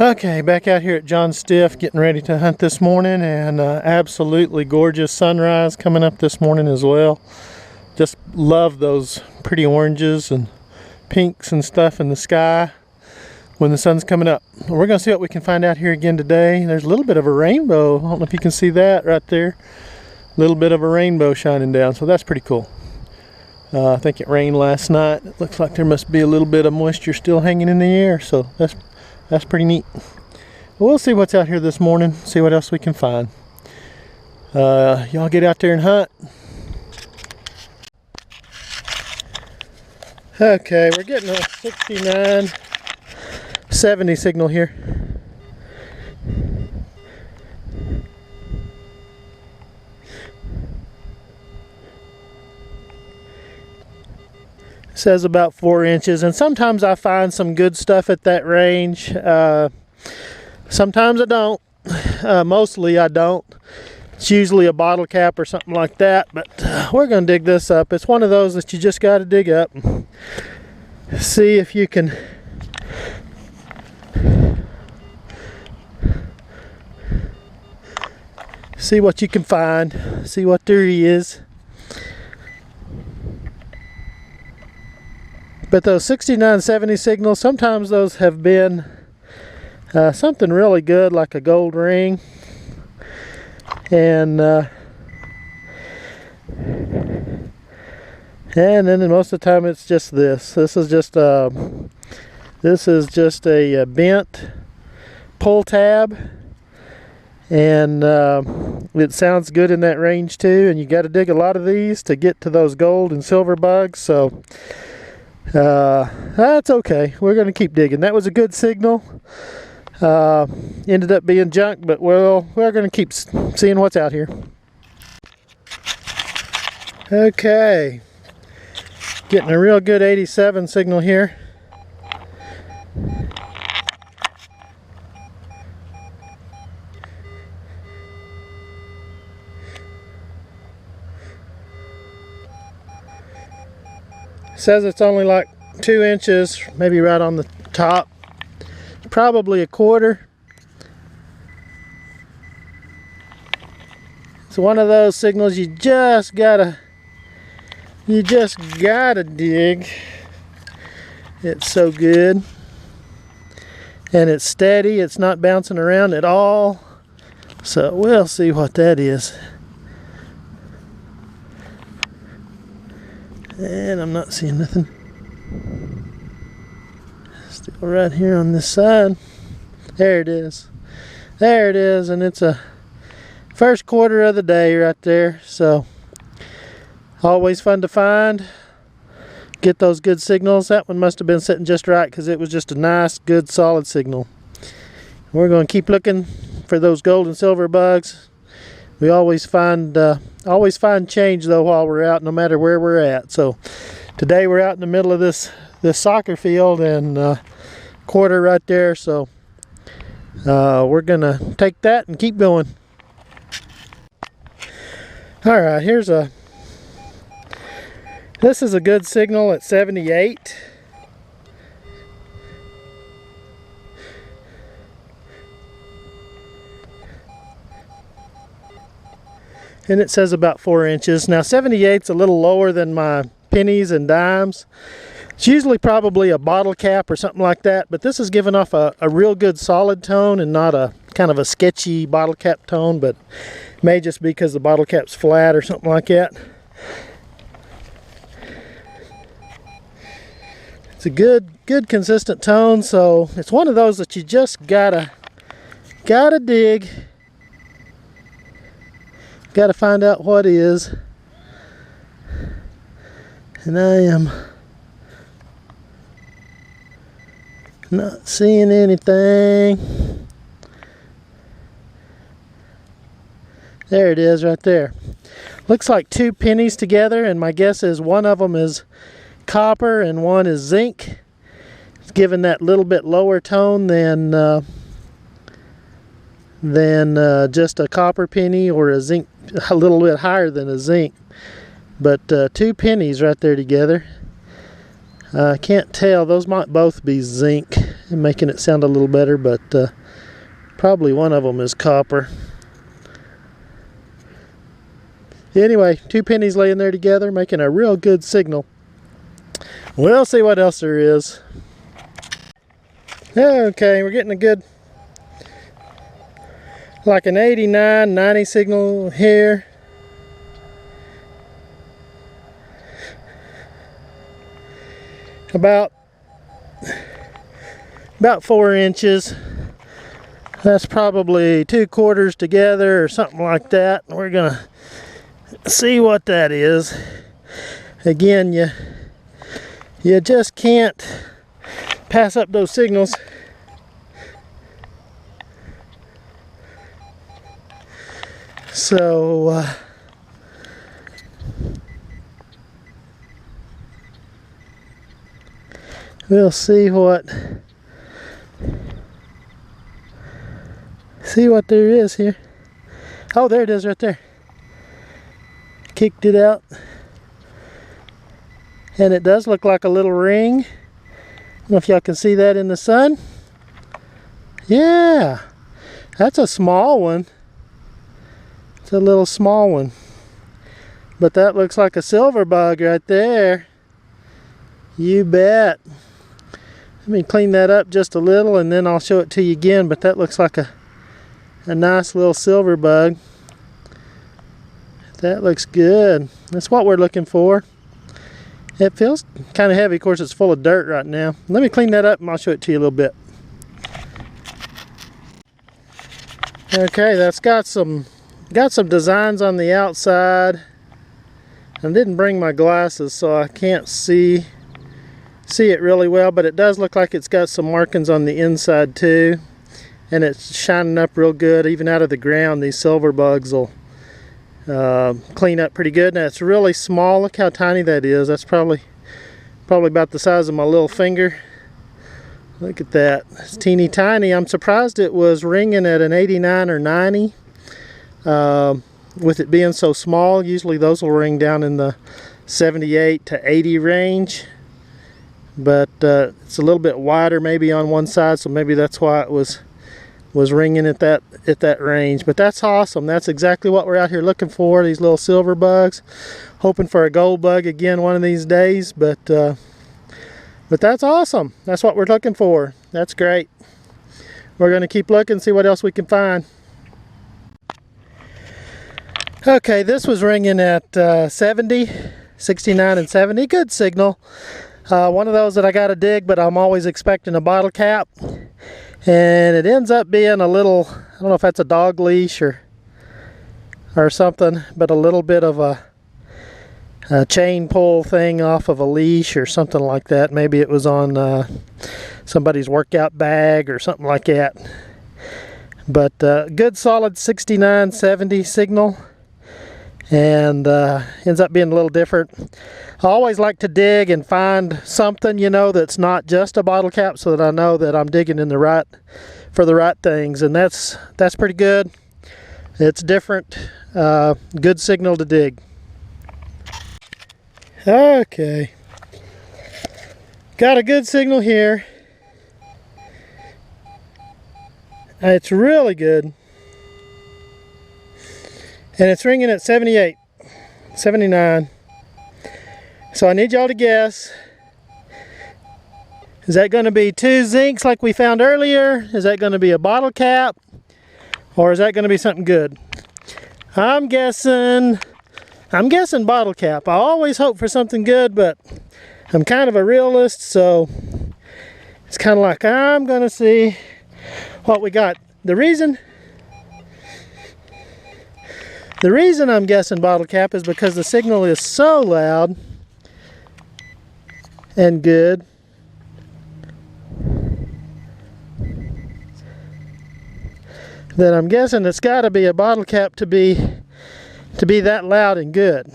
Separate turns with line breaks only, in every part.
Okay, back out here at John Stiff getting ready to hunt this morning, and absolutely gorgeous sunrise coming up this morning as well. Just love those pretty oranges and pinks and stuff in the sky when the sun's coming up. We're going to see what we can find out here again today. There's a little bit of a rainbow. I don't know if you can see that right there. A little bit of a rainbow shining down, so that's pretty cool. I think it rained last night. It looks like there must be a little bit of moisture still hanging in the air, so that's pretty neat. We'll see what's out here this morning, see what else we can find. Y'all get out there and hunt. Okay, we're getting a 69-70 signal here. Says about 4 inches, and sometimes I find some good stuff at that range. Sometimes I don't. Mostly I don't. It's usually a bottle cap or something like that, but we're going to dig this up. It's one of those that you just got to dig up and see if you can see what you can find, see what there is. But those 69-70 signals, sometimes those have been something really good, like a gold ring. And then most of the time it's just this. This is just a bent pull tab, and it sounds good in that range too. And you got to dig a lot of these to get to those gold and silver bugs. So that's okay. We're going to keep digging. That was a good signal. Ended up being junk, but we're going to keep seeing what's out here. Okay, getting a real good 87 signal here. Says it's only like 2 inches, maybe right on the top, probably a quarter. It's one of those signals you just gotta dig. It's so good, and it's steady. It's not bouncing around at all. So we'll see what that is. And I'm not seeing nothing. Still right here on this side. There it is. There it is, and it's a first quarter of the day right there. So always fun to find. Get those good signals. That one must have been sitting just right because it was just a nice, good, solid signal. We're going to keep looking for those gold and silver bugs. We always find change though while we're out, no matter where we're at. So today we're out in the middle of this soccer field, and quarter right there. So we're gonna take that and keep going. All right, this is a good signal at 78. And it says about 4 inches. Now 78's a little lower than my pennies and dimes. It's usually probably a bottle cap or something like that, but this is giving off a real good solid tone and not a kind of a sketchy bottle cap tone, but it may just be because the bottle cap's flat or something like that. It's a good consistent tone, so it's one of those that you just gotta dig. Got to find out what is, and I am not seeing anything. There it is right there. Looks like 2 pennies together, and my guess is one of them is copper and one is zinc. It's giving that little bit lower tone than just a copper penny, or a zinc, a little bit higher than a zinc. But 2 pennies right there together. I can't tell. Those might both be zinc. and making it sound a little better, but probably one of them is copper. Anyway, 2 pennies laying there together, making a real good signal. We'll see what else there is. Okay, we're getting a good, like an 89, 90 signal here. About 4 inches. That's probably 2/4 together or something like that. We're gonna see what that is. Again, you just can't pass up those signals. So we'll see what there is here. Oh, there it is right there. Kicked it out. And it does look like a little ring. I don't know if y'all can see that in the sun. Yeah, that's a small one. It's a little small one. But that looks like a silver bug right there. You bet. Let me clean that up just a little and then I'll show it to you again, but that looks like a nice little silver bug. That looks good. That's what we're looking for. It feels kind of heavy. Of course, it's full of dirt right now. Let me clean that up and I'll show it to you a little bit. Okay, that's got some designs on the outside. I didn't bring my glasses, so I can't see it really well, but it does look like it's got some markings on the inside too, and it's shining up real good. Even out of the ground, these silver bugs will clean up pretty good. Now it's really small. Look how tiny that is. That's probably about the size of my little finger. Look at that. It's teeny tiny. I'm surprised it was ringing at an 89 or 90 with it being so small. Usually those will ring down in the 78 to 80 range, but it's a little bit wider maybe on one side, so maybe that's why it was ringing at that range. But that's awesome. That's exactly what we're out here looking for, these little silver bugs. Hoping for a gold bug again one of these days, but that's awesome. That's what we're looking for. That's great. We're going to keep looking, see what else we can find. Okay, this was ringing at 70, 69 and 70. Good signal. One of those that I got to dig, but I'm always expecting a bottle cap. And it ends up being a little, I don't know if that's a dog leash or something, but a little bit of a chain pull thing off of a leash or something like that. Maybe it was on somebody's workout bag or something like that. But good solid 69, 70 signal. And ends up being a little different. I always like to dig and find something, you know, that's not just a bottle cap, so that I know that I'm digging in for the right things. And that's pretty good. It's different. Good signal to dig. Okay, got a good signal here. It's really good. And it's ringing at 78, 79. So I need y'all to guess. Is that going to be 2 zincs like we found earlier? Is that going to be a bottle cap? Or is that going to be something good? I'm guessing bottle cap. I always hope for something good, but I'm kind of a realist, so it's kind of like I'm going to see what we got. The reason I'm guessing bottle cap is because the signal is so loud and good. That I'm guessing it's got to be a bottle cap to be that loud and good.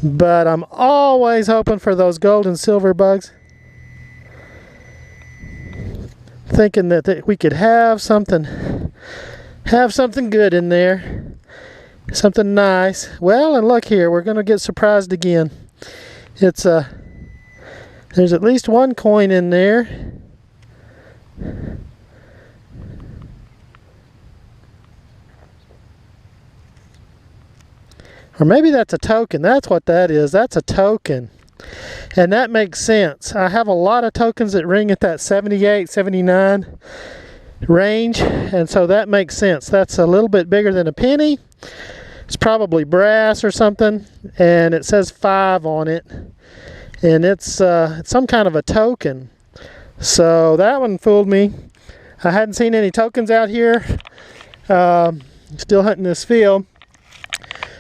But I'm always hoping for those gold and silver bugs. Thinking that we could have something good in there. Something nice. Well, and look here, we're going to get surprised again. There's at least one coin in there. Or maybe that's a token. That's what that is. That's a token. And that makes sense. I have a lot of tokens that ring at that 78, 79 range. And so that makes sense. That's a little bit bigger than a penny. It's probably brass or something. And it says 5 on it. And it's some kind of a token. So that one fooled me. I hadn't seen any tokens out here. Still hunting this field.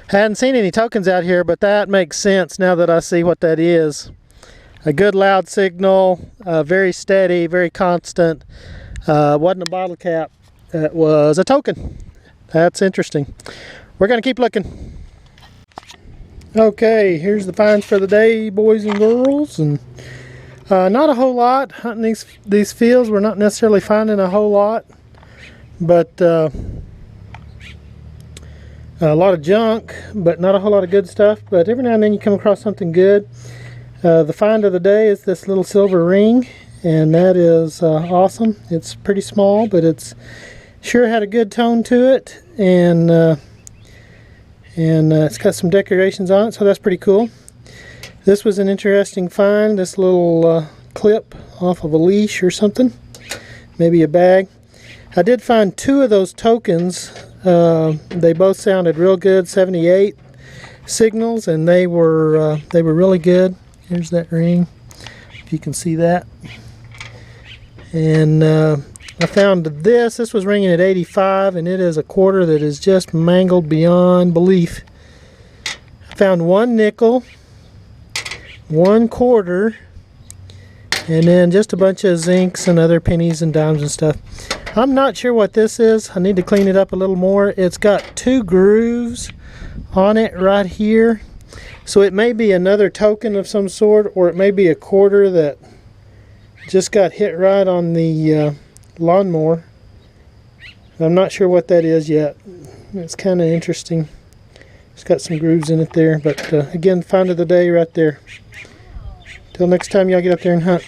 Hadn't seen any tokens out here, but that makes sense now that I see what that is. A good loud signal, very steady, very constant. Wasn't a bottle cap, it was a token. That's interesting. We're gonna keep looking. Okay, here's the finds for the day, boys and girls. And not a whole lot. Hunting these fields, we're not necessarily finding a whole lot, but a lot of junk, but not a whole lot of good stuff. But every now and then you come across something good. The find of the day is this little silver ring, and that is awesome. It's pretty small, but it's sure had a good tone to it, and it's got some decorations on it, so that's pretty cool. This was an interesting find, this little clip off of a leash or something, maybe a bag. I did find 2 of those tokens. They both sounded real good, 78 signals, and they were really good. Here's that ring, if you can see that. And I found this was ringing at 85, and it is a quarter that is just mangled beyond belief. I found 1 nickel, 1 quarter, and then just a bunch of zincs and other pennies and dimes and stuff. I'm not sure what this is. I need to clean it up a little more. It's got 2 grooves on it right here. So it may be another token of some sort, or it may be a quarter that just got hit right on the lawnmower. I'm not sure what that is yet. It's kind of interesting. It's got some grooves in it there. But again, find of the day right there. Till next time, y'all get up there and hunt.